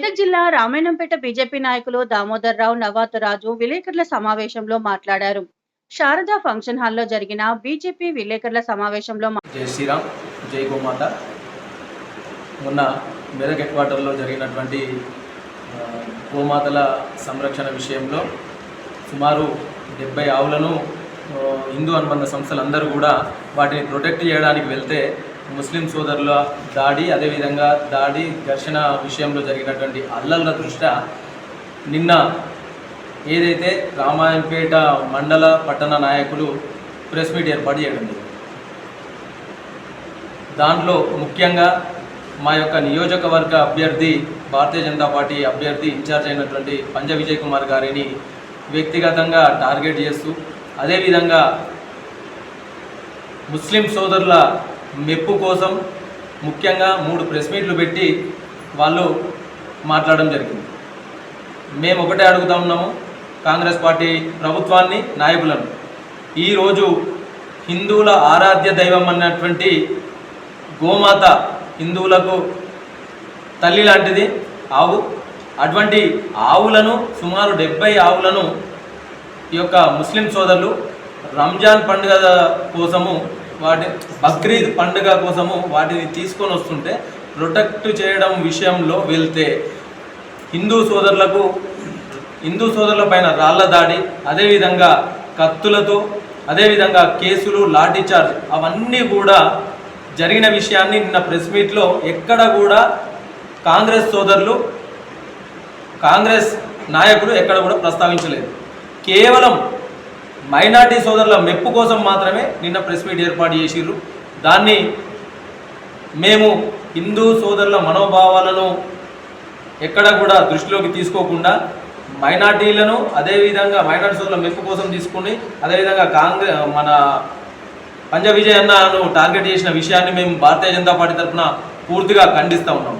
మెదక్ జిల్లా రామాయణంపేట బీజేపీ నాయకులు దామోదర్ రావు నవాతురాజు విలేకరుల సమావేశంలో మాట్లాడారు. శారదా ఫంక్షన్ హాల్లో జరిగిన బీజేపీ విలేకరుల సమావేశంలో జై శ్రీరామ్, జై గోమాత. మొన్న మెదక్ హెడ్ క్వార్టర్లో జరిగినటువంటి గోమాతల సంరక్షణ విషయంలో సుమారు 70 ఆవులను హిందూ అనుబంధ సంస్థలందరూ కూడా వాటిని ప్రొటెక్ట్ చేయడానికి వెళ్తే ముస్లిం సోదరుల దాడి, అదేవిధంగా ఘర్షణ విషయంలో జరిగినటువంటి అల్లర్ల దృష్ట్యా నిన్న ఏదైతే రామాయంపేట మండల పట్టణ నాయకులు ప్రెస్ మీట్ ఏర్పాటు చేయడం జరిగింది. దాంట్లో ముఖ్యంగా మా యొక్క నియోజకవర్గ అభ్యర్థి, భారతీయ జనతా పార్టీ అభ్యర్థి ఇన్ఛార్జ్ అయినటువంటి పంజ విజయ్ కుమార్ గారిని వ్యక్తిగతంగా టార్గెట్ చేస్తూ, అదేవిధంగా ముస్లిం సోదరుల మెప్పు కోసం ముఖ్యంగా 3 ప్రెస్ మీట్లు పెట్టి వాళ్ళు మాట్లాడడం జరిగింది. మేము ఒకటే అడుగుతా ఉన్నాము కాంగ్రెస్ పార్టీ ప్రభుత్వాన్ని, నాయకులను. ఈరోజు హిందువుల ఆరాధ్య దైవం అన్నటువంటి గోమాత, హిందువులకు తల్లి లాంటిది ఆవు. అటువంటి ఆవులను సుమారు 70 ఆవులను ఈ యొక్క ముస్లిం సోదరులు రంజాన్ పండుగ కోసము, బక్రీద్ పండుగ కోసము వాటిని తీసుకొని వస్తుంటే ప్రొటెక్ట్ చేయడం విషయంలో వెళ్తే హిందూ సోదరుల పైన రాళ్ల దాడి, అదేవిధంగా కత్తులతో, అదేవిధంగా కేసులు, లాఠీచార్జ్ అవన్నీ కూడా జరిగిన విషయాన్ని నిన్న ప్రెస్ మీట్లో ఎక్కడ కూడా కాంగ్రెస్ నాయకులు ఎక్కడ కూడా ప్రస్తావించలేదు. కేవలం మైనార్టీ సోదరుల మెప్పు కోసం మాత్రమే నిన్న ప్రెస్ మీట్ ఏర్పాటు చేసిర్రు. దాన్ని మేము హిందూ సోదరుల మనోభావాలను ఎక్కడ కూడా దృష్టిలోకి తీసుకోకుండా మైనార్టీలను, అదేవిధంగా మైనార్టీ సోదరుల మెప్పు కోసం తీసుకుని, అదేవిధంగా మన పంజ విజయ్ అన్నను టార్గెట్ చేసిన విషయాన్ని మేము భారతీయ జనతా పార్టీ తరఫున పూర్తిగా ఖండిస్తూ ఉన్నాం.